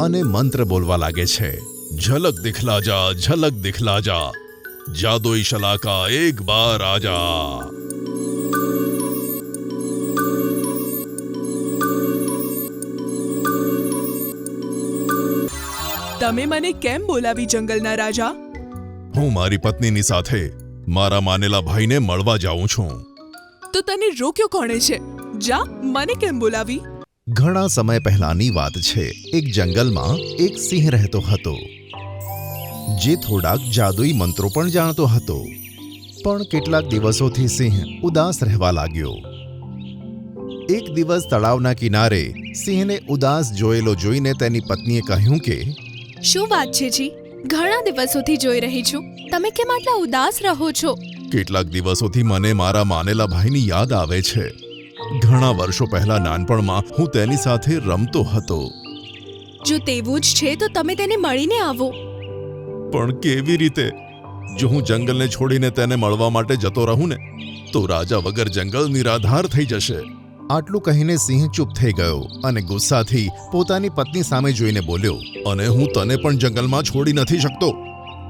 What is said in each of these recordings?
અને મંત્ર બોલવા લાગે છે, ઝલક દિખલા જા, ઝલક દિખલા જા, જાદુઈ શલાકા એક બાર આજા. તમે મને કેમ બોલાવી જંગલના રાજા? હું મારી પત્નીની સાથે મારા માનેલા ભાઈને મળવા જાઉં છું. તો તને રોક્યો કોણે છે? જા, મને કેમ બોલાવી? ઘણા સમય પહેલાની વાત છે. એક જંગલમાં એક સિંહ રહેતો હતો, જે થોડાક જાદુઈ મંત્રો પણ જાણતો હતો. પણ કેટલાક દિવસોથી સિંહ ઉદાસ રહેવા લાગ્યો. એક દિવસ તળાવના કિનારે સિંહને ઉદાસ જોયેલો જોઈને તેની પત્નીએ કહ્યું કે, શું વાત છે જી? ઘણા દિવસોથી જોઈ રહી છું, તમે કેમ આટલા ઉદાસ રહો છો? કેટલાક દિવસોથી મને મારા માનેલા ભાઈની યાદ આવે છે. ઘણા વર્ષો પહેલા નાનપણમાં હું તેની સાથે રમતો હતો. જો તેવું જ છે તો તમે તેને મળીને આવો. પણ કેવી રીતે? જો હું જંગલને છોડીને તેને મળવા માટે જતો રહું ને, તો રાજા વગર જંગલ નિરાધાર થઈ જશે. આટલું કહીને સિંહ ચૂપ થઈ ગયો અને ગુસ્સાથી પોતાની પત્ની સામે જોઈને બોલ્યો, અને હું તને પણ જંગલમાં છોડી નથી શકતો,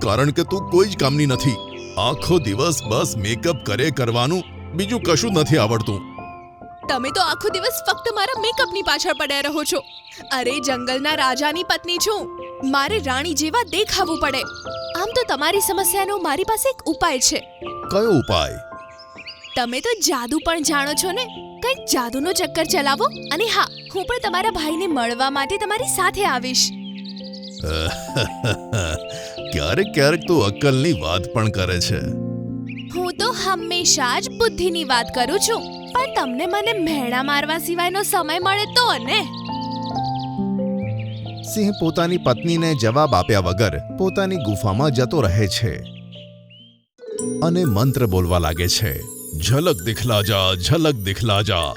કારણ કે તું કોઈ જ કામની નથી. આખો દિવસ બસ મેકઅપ કરવાનું, બીજું કશું નથી આવડતું. તમે તો આખો દિવસ ફક્ત મારા મેકઅપની પાછળ પડ્યા રહો છો. અરે, જંગલના રાજાની પત્ની છું, મારે રાણી જેવા દેખાવું પડે. આમ તો તમારી સમસ્યાનો મારી પાસે એક ઉપાય છે. કયો ઉપાય? તમે તો જાદુ પણ જાણો છો ને, કંઈક જાદુનો ચક્કર ચલાવો, અને હા, હું પણ તમારા ભાઈને મળવા માટે તમારી સાથે આવીશ. ક્યારેક ક્યારેક તો અક્કલની વાત પણ કરે છે. હું તો હંમેશા જ બુદ્ધિની વાત કરું છું, પણ તમને મને મહેણા મારવા સિવાયનો સમય મળે તો ને. સિંહ પોતાની પત્નીને જવાબ આપ્યા વગર પોતાની ગુફામાં જતો રહે છે અને મંત્ર બોલવા લાગે છે, ઝલક દિખલા જા, ઝલક દિખલા જા,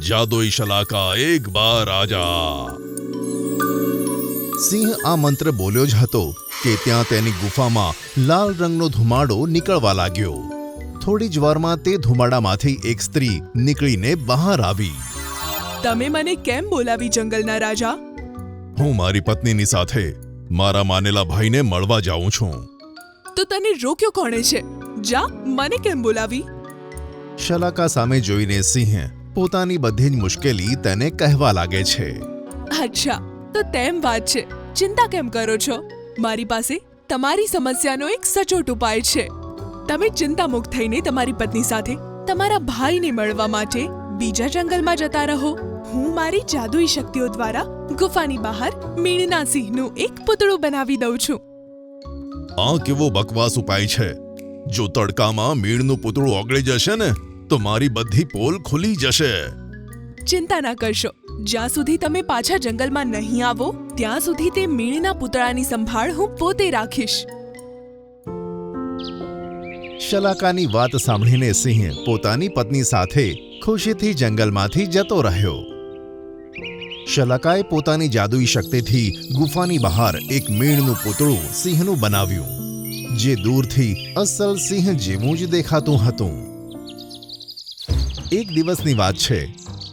જાદુઈ શલાકા એક બાર આજા. સિંહ આ મંત્ર બોલ્યો જ હતો કે ત્યાં તેની ગુફામાં લાલ રંગનો ધુમાડો નીકળવા લાગ્યો. થોડી જ વારમાં તે ધુમાડામાંથી એક સ્ત્રી નીકળીને બહાર આવી. તમે મને કેમ બોલાવી જંગલના રાજા? હું મારી પત્નીની સાથે મારા માનેલા ભાઈને મળવા જાઉં છું. તો તને રોક્યો કોણે છે? જા, મને કેમ બોલાવી? શલાકા સામે જોઈને સિંહ પોતાની બધી જ મુશ્કેલી તેને કહેવા લાગે છે. અચ્છા, તો તેમ વાત છે. ચિંતા કેમ કરો છો? મારી પાસે તમારી સમસ્યાનો એક સચોટ ઉપાય છે. તમે ચિંતા મુક્ત થઈને તમારી પત્ની સાથે તમારા ભાઈને મળવા માટે બીજા જંગલમાં જતા રહો. હું મારી જાદુઈ શક્તિઓ દ્વારા ગુફાની બહાર મીણના સિંહનું એક પૂતળું બનાવી દઉં છું. આ કેવો બકવાસ ઉપાય છે? જો તડકામાં મીણનું પૂતળું ઓગળી જશે ને, તો મારી બધી પોલ ખુલી જશે. ચિંતા ના કરશો. જ્યાં સુધી તમે પાછા જંગલમાં નહીં આવો, ત્યાં સુધી તે મીણના પૂતળાની સંભાળ હું પોતે રાખીશ. શલાકાની વાત સાંભળીને સિંહ પોતાની પત્ની સાથે ખુશીથી જંગલમાંથી જતો રહ્યો. શલાકાએ પોતાની જાદુઈ શક્તિથી ગુફાની બહાર એક મીણનું પૂતળું સિંહનું બનાવ્યું, જે દૂરથી અસલ સિંહ જેવું જ દેખાતું હતું. એક દિવસની વાત છે.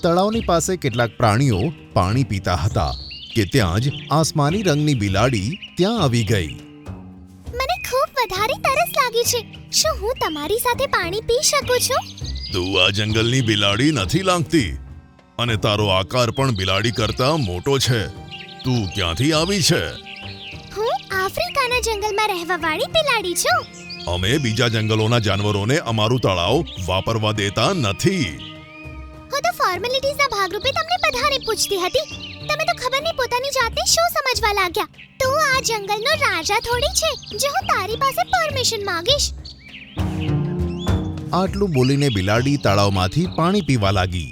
તળાવની પાસે કેટલાક પ્રાણીઓ પાણી પીતા હતા કે ત્યાં જ આસમાની રંગની બિલાડી ત્યાં આવી ગઈ. મને ખૂબ વધારે તરસ લાગી છે. શું હું તમારી સાથે પાણી પી શકું છું? તું આ જંગલની બિલાડી નથી લાગતી, અને તારો આકાર પણ બિલાડી કરતા મોટો છે. તું ક્યાંથી આવી છે? હું આફ્રિકાના જંગલમાં રહેવાવાળી બિલાડી છું. અમે બીજા જંગલોના જાનવરોને અમારું તળાવ વાપરવા દેતા નથી. હું તો ફોર્મેલિટીઝના ભાગરૂપે તમને બધાને પૂછતી હતી. તમે તો ખબર નહીં પોતાની જાતને શું સમજવા લાગ્યા. તું આ જંગલનો રાજા થોડી છે, જે હું તારી પાસે પરમિશન માંગીશ. આટલું બોલીને બિલાડી તળાવમાંથી પાણી પીવા લાગી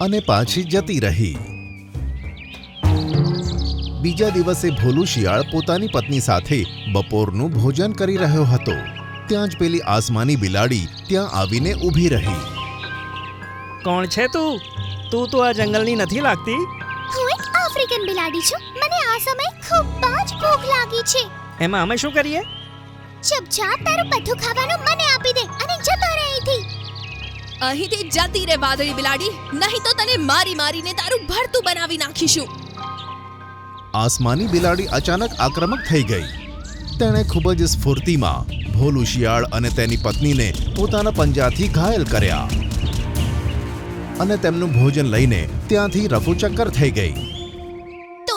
અને પાછી જતી રહી. બીજા દિવસે ભોલું શિયાળ પોતાની પત્ની સાથે બપોરનું ભોજન કરી રહ્યો હતો. ત્યાં જ પેલી આસમાની બિલાડી ત્યાં આવીને ઊભી રહી. કોણ છે તું? તું તો આ જંગલની નથી લાગતી. હું એક આફ્રિકન બિલાડી છું. મને આ સમયે ખૂબ જ ભૂખ લાગી છે. એમાં અમે શું કરીએ? ચૂપચાપ તારું બધું ખાવાનું મને આપી દે અને જતો રહે અહીંથી. અહીંથી જતી રે વાદળી બિલાડી, નહીં તો તને મારી મારીને તારું ભરતું બનાવી નાખીશું. આસમાની બિલાડી અચાનક આક્રમક થઈ ગઈ. તેણે ખૂબ જ સ્ફૂર્તિમાં ભોલું શિયાળ અને તેની પત્નીને પોતાના પંજાથી ઘાયલ કર્યા અને તેમનું ભોજન લઈને ત્યાંથી રફુચક્કર થઈ ગઈ.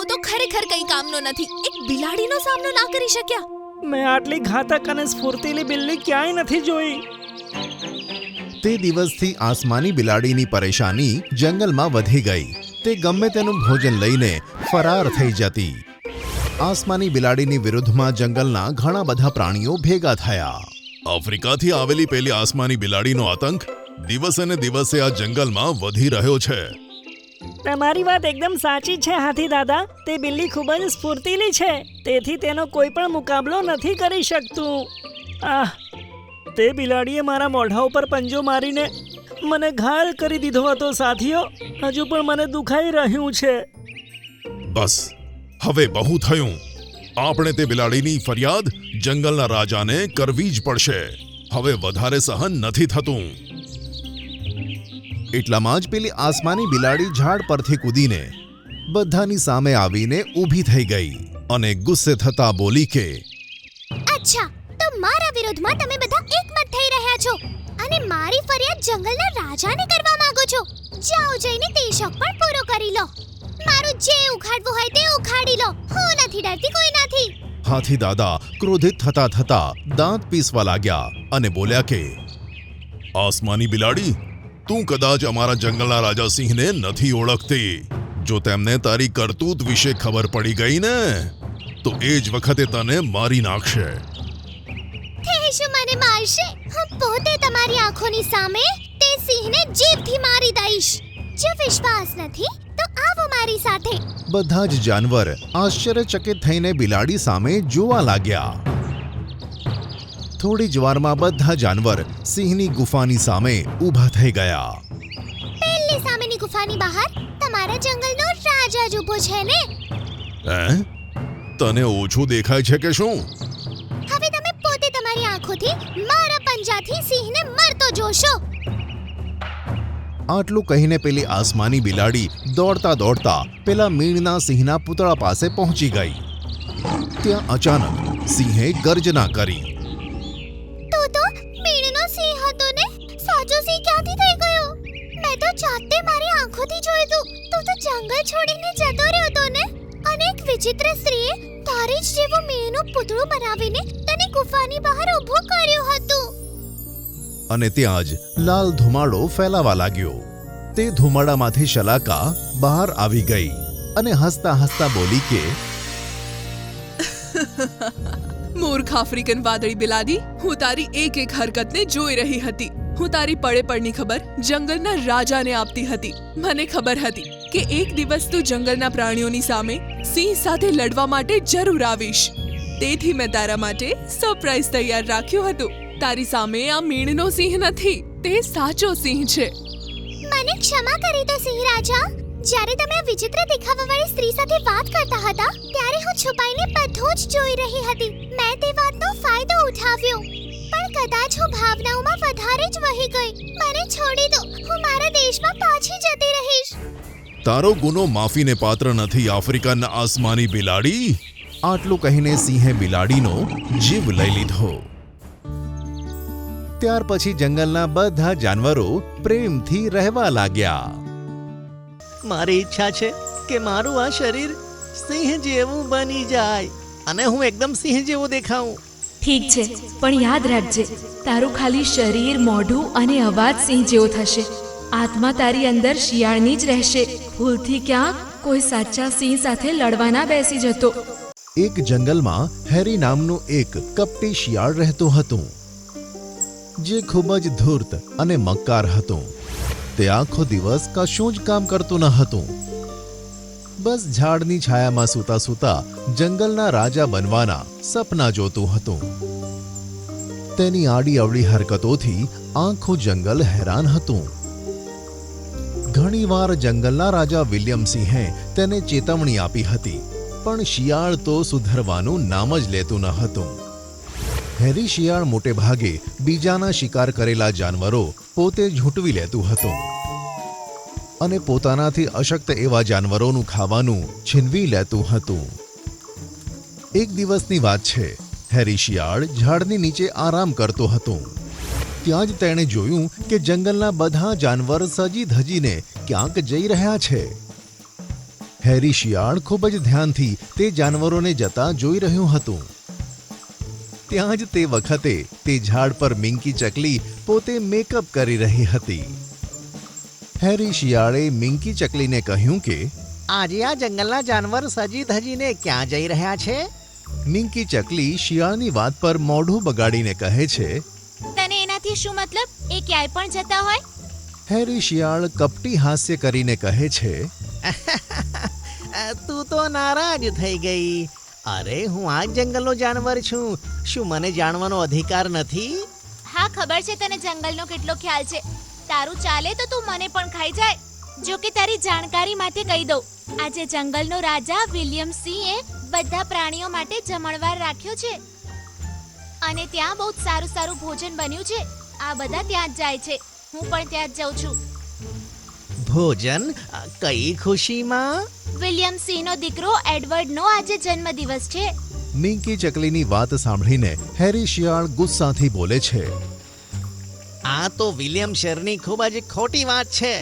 તો ખરેખર કઈ કામનો નથી. એક બિલાડીનો સામનો ના કરી શક્યા. મેં આટલી ઘાતક અને સ્ફૂર્તિલી બિલ્લી ક્યાંય નથી જોઈ. તે દિવસથી આસમાની બિલાડીની પરેશાની જંગલમાં વધી ગઈ. તે ગમે તેનું ભોજન લઈને ફરાર થઈ જતી. આસમાની બિલાડીની વિરુદ્ધમાં જંગલના ઘણા બધા પ્રાણીઓ ભેગા થયા. આફ્રિકાથી આવેલી પેલી આસમાની બિલાડીનો આતંક દિવસે ને દિવસે આ જંગલમાં વધી રહ્યો છે. તમારી વાત એકદમ સાચી છે હાથી દાદા. તે બિલ્લી ખૂબ જ સ્ફૂર્તિલી છે, તેથી તેનો કોઈ પણ મુકાબલો નથી કરી શકતું. તે બિલાડીએ મારા મોઢા ઉપર પંજો મારીને મને ઘાયલ કરી દીધો હતો સાથીઓ. હજુ પણ મને દુખાઈ રહ્યું છે. બસ હવે બહુ થયું. આપણે તે બિલાડીની ફરિયાદ જંગલના રાજાને કરવી જ પડશે. હવે વધારે સહન નથી થતું. એટલામાં જ પેલી આસમાની બિલાડી ઝાડ પરથી કૂદીને બધાની સામે આવીને ઊભી થઈ ગઈ અને ગુસ્સે થતા બોલી કે, અચ્છા, તો મારા વિરોધમાં તમે બધા એકમત થઈ રહ્યા છો અને મારી ફરિયાદ જંગલના રાજાને કરવા માંગો છો. જાઓ જઈને તે શોખ પણ પૂરો કરી લો. મારું જે ઉખાડવું હોય તે ઉખાડી લો. હું નથી ડરતી કોઈનાથી. હાથી દાદા ક્રોધિત થતા થતા દાંત પીસવા લાગ્યા અને બોલ્યા કે, આસમાની બિલાડી, તું કદાચ અમારા જંગલના રાજા સિંહને નથી ઓળખતી. જો તેમને તારી કરતૂત વિશે ખબર પડી ગઈ ને તો એ જ વખતે તને મારી નાખશે. તે શું મને મારશે? હું પોતે તમારી આંખોની સામે તે સિંહને જીભથી મારી દઈશ. જો વિશ્વાસ નથી તો આવો મારી સાથે. બધા જ જાનવર આશ્ચર્યચકિત થઈને બિલાડી સામે જોવા લાગ્યા. થોડી જ વારમાં બધા જાનવર સિંહની ગુફાની સામે ઊભા થઈ ગયા. પેલી સામેની ગુફાની બહાર તમારા જંગલનો રાજા જ ઊભો છે ને? તને ઓછું દેખાય છે કે શું? હવે તમે પોતે તમારી આંખોથી મારા પંજાથી સિંહને મરતો જોશો. આટલું કહીને પેલી આસમાની બિલાડી દોડતા દોડતા પેલા મીણના સિંહના પૂતળા પાસે પહોંચી ગઈ. ત્યાં અચાનક સિંહે ગર્જના કરી. તો મીણનો સિંહ હતો ને? સાચો સિંહ ક્યાંથી થઈ ગયો? મેં તો જાતે મારી આંખોથી જોયું તું. તું તો જંગલ છોડીને જતો રહ્યો હતો ને? અને એક વિચિત્ર સ્ત્રીએ તારી જ જેવું મીણનું પૂતળું બનાવીને તને ગુફાની બહાર ઊભો કર્યું હતું. અને ત્યાં જ લાલ ધુમાડો ફેલાવા લાગ્યો. તે ધુમાડામાંથી શલાકા બહાર આવી ગઈ અને હસતા હસતા બોલી કે, મૂર્ખ આફ્રિકન વાદળી બિલાડી, હું તારી એક એક હરકતને જોઈ રહી હતી. હું તારી પડે પડની ખબર જંગલના રાજાને આપતી હતી. મને ખબર હતી કે એક દિવસ તું જંગલના પ્રાણીઓની સામે સિંહ સાથે લડવા માટે જરૂર આવીશ. તેથી મેં તારા માટે સરપ્રાઈઝ તૈયાર રાખ્યું હતું. તારી સામે આ મીણનો સિંહ નથી, તે સાચો સિંહ છે. મને ક્ષમા કરી દો સિંહ રાજા. જ્યારે તમે આ વિચિત્ર દેખાવાવાળી સ્ત્રી સાથે વાત કરતા હતા ત્યારે હું છુપાઈને બધું જ જોઈ રહી હતી. મેં તે વાતનો ફાયદો ઉઠાવ્યો, પણ કદાચ હું ભાવનાઓમાં વધારે જ વહી ગઈ. મને છોડી દો. હું મારા દેશમાં પાછી જતી રહીશ. તારો ગુનો માફીને પાત્ર નથી આફ્રિકન આસમાની બિલાડી. આટલું કહીને સિંહે બિલાડીનો જીવ લઈ લીધો. ત્યાર પછી જંગલના બધા જાનવરો પ્રેમથી રહેવા લાગ્યા. મારી ઈચ્છા છે કે મારું આ શરીર સિંહ જેવું બની જાય અને હું એકદમ સિંહ જેવો દેખાઉં. ઠીક છે, પણ યાદ રાખજે, તારું ખાલી શરીર, મોઢું અને અવાજ સિંહ જેવો થશે. આત્મા તારી અંદર શિયાળની જ રહેશે. ભૂલથી ક્યાંક કોઈ સાચા સિંહ સાથે લડવા ના બેસી જતો. એક જંગલમાં હેરી નામનું એક કપટી શિયાળ રહેતું હતું, જે ખૂબ જ ધૂર્ત અને મક્કાર હતું. તે આખો દિવસ કશું જ કામ કરતું ન હતું. બસ ઝાડની છાયામાં સૂતા સૂતા જંગલના રાજા બનવાના સપના જોતું હતું. તેની આડી અવળી હરકતોથી આખું જંગલ હેરાન હતું. ઘણીવાર જંગલના રાજા વિલિયમસિંહે તેને ચેતવણી આપી હતી, પણ શિયાળ તો સુધરવાનું નામ જ લેતું ન હતું. હેરી શિયાળ મોટે ભાગે બીજાના શિકાર કરેલા જાનવરો પોતે ઝૂંટવી લેતું હતું અને પોતાનાથી અશક્ત એવા જાનવરોનું ખાવાનું છીનવી લેતું હતું. એક દિવસની વાત છે. હેરી શિયાળ ઝાડની નીચે આરામ કરતો હતો. ત્યાં જ તેણે જોયું કે જંગલના બધા જાનવર સજી ધજીને ક્યાંક જઈ રહ્યા છે. હેરી શિયાળ ખૂબ જ ધ્યાનથી તે જાનવરોને જતા જોઈ રહ્યું હતું. ત્યાં જ તે વખતે તે ઝાડ પર મિંકી ચકલી પોતે મેકઅપ કરી રહી હતી. હેરી શિયાળે મિંકી ચકલીને કહ્યું કે આજે આ જંગલના જાનવર સજી ધજીને ક્યાં જઈ રહ્યા છે? મિંકી ચકલી શિયાળની વાત પર મોઢું બગાડીને કહે છે. તને એનાથી શું મતલબ? એ ક્યાંય પણ જતા હોય. હેરી શિયાળ કપટી હાસ્ય કરીને કહે છે. તું તો નારાજ થઈ ગઈ. અરે હું આ જંગલનો જાનવર છું. શું મને જાણવાનો અધિકાર નથી? હા, ખબર છે તને જંગલનો કેટલો ખ્યાલ છે. તારું ચાલે તો તું મને પણ ખાઈ જાય. જો કે તારી જાણકારી માટે કહી દઉં, આજે જંગલનો રાજા વિલિયમ સિંહે બધા પ્રાણીઓ માટે જમણવાર રાખ્યો છે અને ત્યાં બહુ સારું સારું ભોજન બન્યું છે. આ બધા ત્યાં જ જાય છે. હું પણ ત્યાં જ જાઉં છું. ભોજન? કઈ ખુશીમાં? વિલિયમ સિંહનો દીકરો એડવર્ડનો આજે જન્મદિવસ છે. મિંકી ચકલીની વાત સાંભળીને હેરી શિયાળ ગુસ્સાથી બોલે છે. આ તો વિલિયમ શેરની ખૂબ જ ખોટી વાત છે.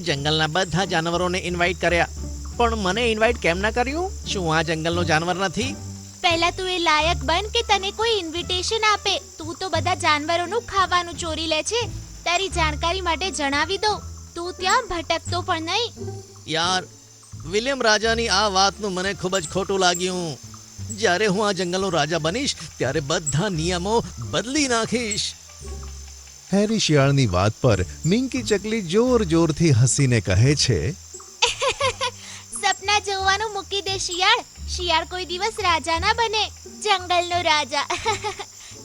જંગલના બધા જાનવરોને ઇન્વાઇટ કર્યા, પણ મને ઇન્વાઇટ કેમ ના કર્યું? શું આ જંગલનો જાનવર નથી? પહેલા તું એ લાયક બન કે તને કોઈ ઇન્વિટેશન આપે. તું તો બધા જાનવરોનું ખાવાનું ચોરી લે છે. તારી જાણકારી માટે જણાવી દઉં, તું ત્યાં ભટકતો પણ નહીં. યાર, વિલિયમ રાજાની આ વાતનું મને ખૂબ જ ખોટું લાગ્યું. જ્યારે હું આ જંગલનો રાજા બનીશ ત્યારે બધા નિયમો બદલી નાખીશ. હેરી શિયાળની વાત પર મિંકી ચકલી જોર જોરથી હસીને કહે છે. સપના જોવાનું મૂકી દે શિયાળ. શિયાળ કોઈ દિવસ રાજા ના બને, જંગલનો રાજા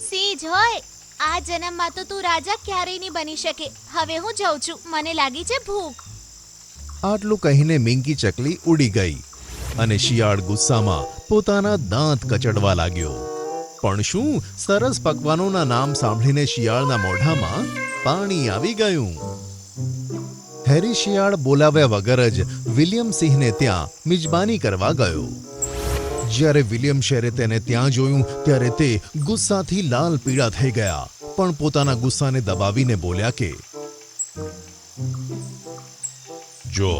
સિંહ જ હોય. આ જન્મમાં તો તું રાજા ક્યારેય નહીં બની શકે. હવે હું જાઉં છું, મને લાગી છે ભૂખ. આટલું કહીને મિંકી ચકલી ઉડી ગઈ અને શિયાળ ગુસ્સામાં પોતાના દાંત કચડવા લાગ્યો. પણ શું, સરસ પકવાનોના નામ સાંભળીને શિયાળના મોઢામાં પાણી આવી ગયું. હેરી શિયાળ બોલાવ્યા વગર જ વિલિયમ સિંહને ત્યાં મિજબાની કરવા ગયો. જ્યારે વિલિયમ શેરે તેને ત્યાં જોયું ત્યારે તે ગુસ્સાથી લાલ પીળા થઈ ગયા, પણ પોતાના ગુસ્સાને દબાવીને બોલ્યા કે જો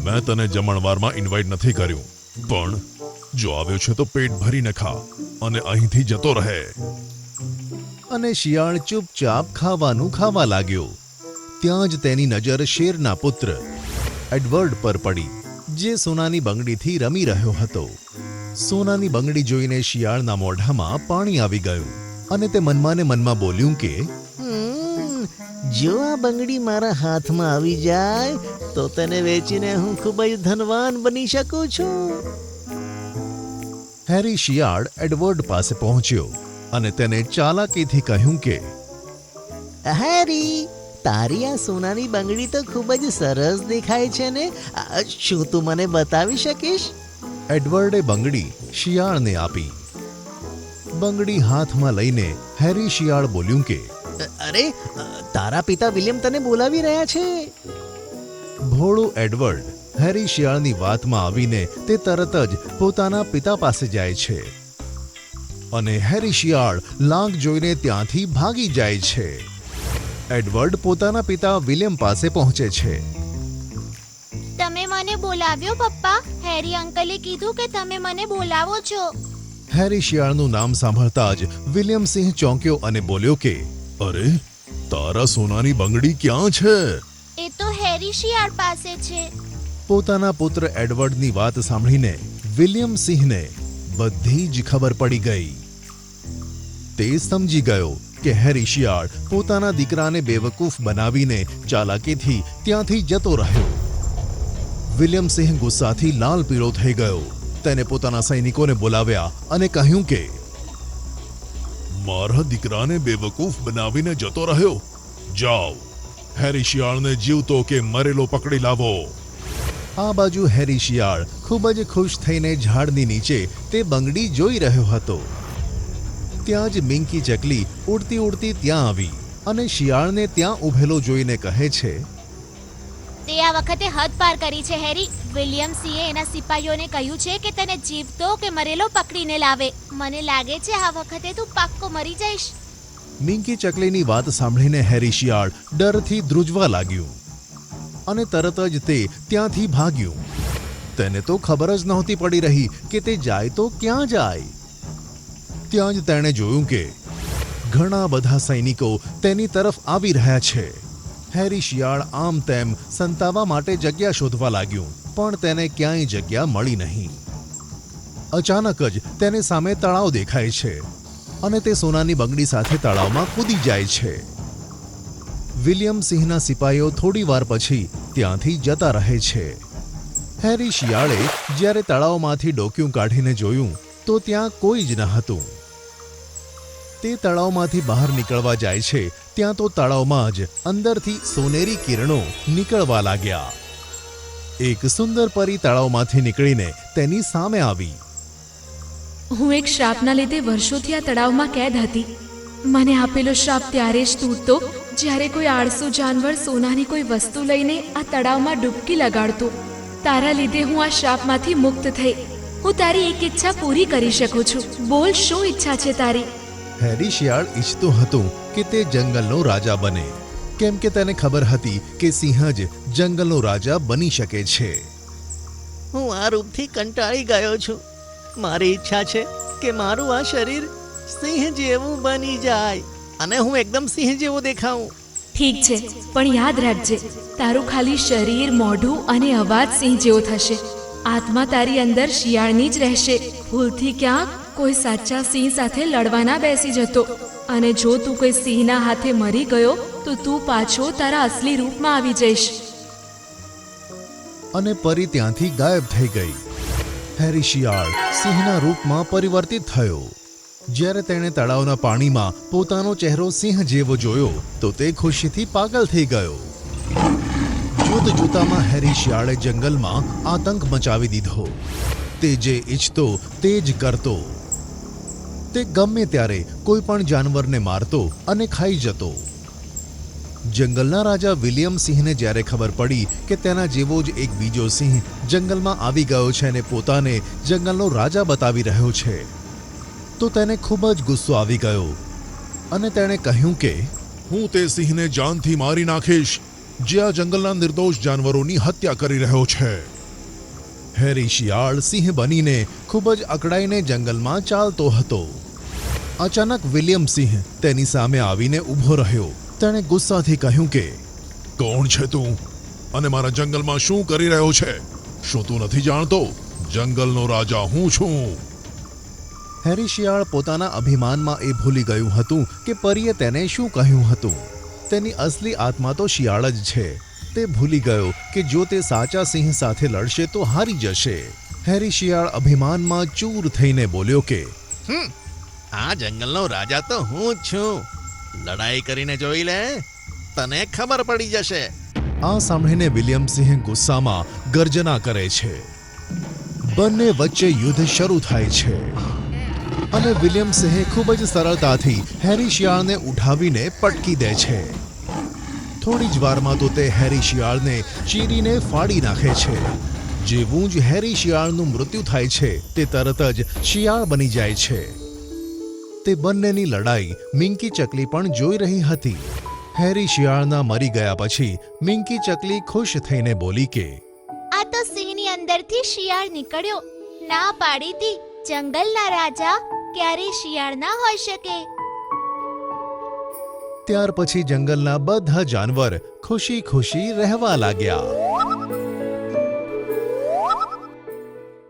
મેં તને જમણવારમાં ઇન્વાઇટ નથી કર્યું, પણ જો આવ્યો છે તો પેટ ભરીને ખા અને અહીંથી જતો રહે. અને શિયાળ ચૂપચાપ ખાવાનું ખાવા લાગ્યો. ત્યાં જ તેની નજર શેરના પુત્ર એડવર્ડ પર પડી, જે સોનાની બંગડીથી રમી રહ્યો હતો. સોનાની બંગડી જોઈને શિયાળના મોઢામાં પાણી આવી ગયું અને તે મનમાં ને મનમાં બોલ્યું કે જો આ બંગડી મારા હાથમાં આવી જાય તો તેને વેચીને હું ખૂબ જ ધનવાન બની શકું છું. હેરી શિયાળ એડવર્ડ પાસે પહોંચ્યો અને તેને ચાલાકીથી કહ્યું કે હેરી, તારી આ સોનાની બંગડી તો ખૂબ જ સરસ દેખાય છે ને. શું તું મને બતાવી શકીશ? એડવર્ડે બંગડી શિયાળને આપી. બંગડી હાથમાં લઈને હેરી શિયાળ બોલ્યું કે અરે, તારા પિતા વિલિયમ તને બોલાવી રહ્યા છે. ભોળો એડવર્ડ હેરી શિયાળની વાતમાં આવીને તે તરત જ પોતાના પિતા પાસે જાય છે અને હેરી શિયાળ લાંગ જોઈને ત્યાંથી ભાગી જાય છે. એડવર્ડ પોતાના પિતા વિલિયમ પાસે પહોંચે છે. તમે મને બોલાવ્યો પપ્પા? હેરી અંકલે કીધું કે તમે મને બોલાવો છો. હેરી શિયાળનું નામ સાંભળતા જ વિલિયમ સિંહ ચોંક્યો અને બોલ્યો કે અરે, તારા સોનાની બંગડી ક્યાં છે? એ તો હેરી શિયાળ પાસે છે. પોતાના પુત્ર એડવર્ડની વાત સાંભળીને વિલિયમ સિંહને બધી જ ખબર પડી ગઈ. તે સમજી ગયો કે હેરી શિયાળ પોતાના દીકરાને બેવકૂફ બનાવીને ચાલાકીથી ત્યાંથી જતો રહ્યો. વિલિયમ સિંહ ગુસ્સાથી લાલ પીળો થઈ ગયો. તેને પોતાના સૈનિકોને બોલાવ્યા અને કહ્યું કે મારા દીકરાને બેવકૂફ બનાવીને જતો રહ્યો. જાઓ, હેરી શિયાળને જીવતો કે મરેલો પકડી લાવો. આ બાજુ હેરી શિયાળ ખૂબ જ ખુશ થઈને ઝાડની નીચે તે બંગડી જોઈ રહ્યો હતો. ત્યાં જ મિંકી ચકલી ઉડતી ઉડતી ત્યાં આવી અને શિયાળને ત્યાં ઊભેલો જોઈને કહે છે, તે આ વખતે હદ પાર કરી છે હેરી. વિલિયમ સિંહે એના સિપાહીઓને કહ્યું છે કે તને જીવતો કે મરેલો પકડીને લાવે. મને લાગે છે આ વખતે તું પાક્કો મરી જઈશ. મિંકી ચકલીની વાત સાંભળીને હેરી શિયાળ ડરથી ધ્રુજવા લાગ્યું અને તરત જ તે ત્યાંથી ભાગ્યું. તેને તો ખબર જ નહોતી પડી રહી કે તે જાય તો ક્યાં જાય. ત્યાં જ તેણે જોયું કે ઘણા બધા સૈનિકો તેની તરફ આવી રહ્યા છે. હેરી શિયાળ આમ તેમ સંતાવા માટે જગ્યા શોધવા લાગ્યું, પણ તેને ક્યાંય જગ્યા મળી નહીં. અચાનક જ તેને સામે તળાવ દેખાય છે અને તે સોનાની બંગડી સાથે તળાવમાં કૂદી જાય છે. વિલિયમ સિંહના સિપાહીઓ થોડી વાર પછી ત્યાંથી જતા રહે છે. હેરી શિયાળે જ્યારે તળાવમાંથી ડોક્યું કાઢીને જોયું તો ત્યાં કોઈ જ ન હતું. તે તળાવમાંથી બહાર નીકળવા જાય છે ત્યાં તો તળાવમાં જ અંદરથી સોનેરી કિરણો નીકળવા લાગ્યા. એક સુંદર પરી તળાવમાંથી નીકળીને તેની સામે આવી. હું એક શ્રાપના લીધે વર્ષોથી આ તળાવમાં કેદ હતી. મને આપેલો શ્રાપ ત્યારે જ તૂટતો જ્યારે કોઈ આળસુ જાનવર સોનાની કોઈ વસ્તુ લઈને આ તળાવમાં ડૂબકી લગાડતું. તારા લીધે હું આ શ્રાપમાંથી મુક્ત થઈ. હું તારી એક ઈચ્છા પૂરી કરી શકું છું. બોલ, શું ઈચ્છા છે તારી? હેરી શિયાળ ઈચ્છતું હતું કે તે જંગલનો રાજા બને, કેમ કે તેને ખબર હતી કે સિંહ જ જંગલનો રાજા બની શકે છે. હું આ રૂપથી કંટાળી ગયો છું. મારી ઈચ્છા છે કે મારું આ શરીર સિંહ જેવું બની જાય અને હું એકદમ સિંહ જેવો દેખાઉં. ઠીક છે, પણ યાદ રાખજે, તારું ખાલી શરીર, મોઢું અને અવાજ સિંહ જેવો થશે. આત્મા તારી અંદર શિયાળની જ રહેશે. ભૂલથી ક્યાંક કોઈ સાચા સિંહ સાથે લડવા ના બેસી જતો. અને જો તું કોઈ સિંહના હાથે મરી ગયો તો તું પાછો તારા અસલી રૂપમાં આવી જઈશ. અને પરી ત્યાંથી ગાયબ થઈ ગઈ. હેરી શિયાળ સિંહના રૂપમાં પરિવર્તિત થયો. જ્યારે તેણે તળાવના પાણીમાં પોતાનો ચહેરો સિંહ જેવો જોયો તો તે ખુશીથી પાગલ થઈ ગયો. જોતજોતામાં હેરી શિયાળે જંગલમાં આતંક મચાવી દીધો. તે જે ઈચ્છતો તે જ કરતો. તે ગમે ત્યારે કોઈ પણ જાનવરને મારતો અને ખાઈ જતો. જંગલના રાજા વિલિયમ સિંહને જ્યારે ખબર પડી કે તેના જેવો જ એક બીજો સિંહ જંગલમાં આવી ગયો છે અને પોતાને જંગલનો રાજા બતાવી રહ્યો છે, તો તેને ખૂબ જ ગુસ્સો આવી ગયો અને તેણે કહ્યું કે હું તે સિંહને જાનથી મારી નાખીશ જે આ જંગલના નિર્દોષ જાનવરોની હત્યા કરી રહ્યો છે. હેરી શિયાળ સિંહ બનીને ખૂબ જ અકળાઈને જંગલમાં ચાલતો હતો. અચાનક વિલિયમ સિંહ તેની સામે આવીને ઊભો રહ્યો. તેણે ગુસ્સાથી કહ્યું કે કોણ છે તું અને મારા જંગલમાં શું કરી રહ્યો છે? શું તું નથી જાણતો જંગલનો રાજા હું છું? હેરી શિયાળ પોતાના અભિમાનમાં એ ભૂલી ગયું હતું કે પરીએ તેને શું કહ્યું હતું. તેની અસલી આત્મા તો શિયાળ જ છે. તે ભૂલી ગયો કે જો તે સાચા સિંહ સાથે લડશે તો હારી જશે. હેરી શિયાળ અભિમાનમાં ચૂર થઈને બોલ્યો કે આ જંગલનો રાજા તો હું જ છું. લડાઈ કરીને જોઈ લે, તને ખબર પડી જશે. આ સાંભળીને વિલિયમ સિંહ ગુસ્સામાં ગર્જના કરે છે. બંને વચ્ચે યુદ્ધ શરૂ થાય છે અને વિલિયમ સિંહ ખૂબ જ સરળતાથી હેરી શિયાળને ઉઠાવીને પટકી દે છે. થોડી જ વારમાં તો તે હેરી શિયાળને ચીરીને ફાડી નાખે છે. જેવું જ હેરી શિયાળનું મૃત્યુ થાય છે તે તરત જ શિયાળ બની જાય છે. તે બંનેની લડાઈ મિંકી ચકલી પણ જોઈ રહી હતી. હેરી શિયાળના મરી ગયા પછી મિંકી ચકલી ખુશ થઈને બોલી કે આ તો સિંહની અંદરથી શિયાળ નીકળ્યો. ના પાડી હતી, જંગલના રાજા ક્યારેય શિયાળ ના હોઈ શકે. ત્યાર પછી જંગલના બધા જાનવર ખુશી ખુશી રહેવા લાગ્યા.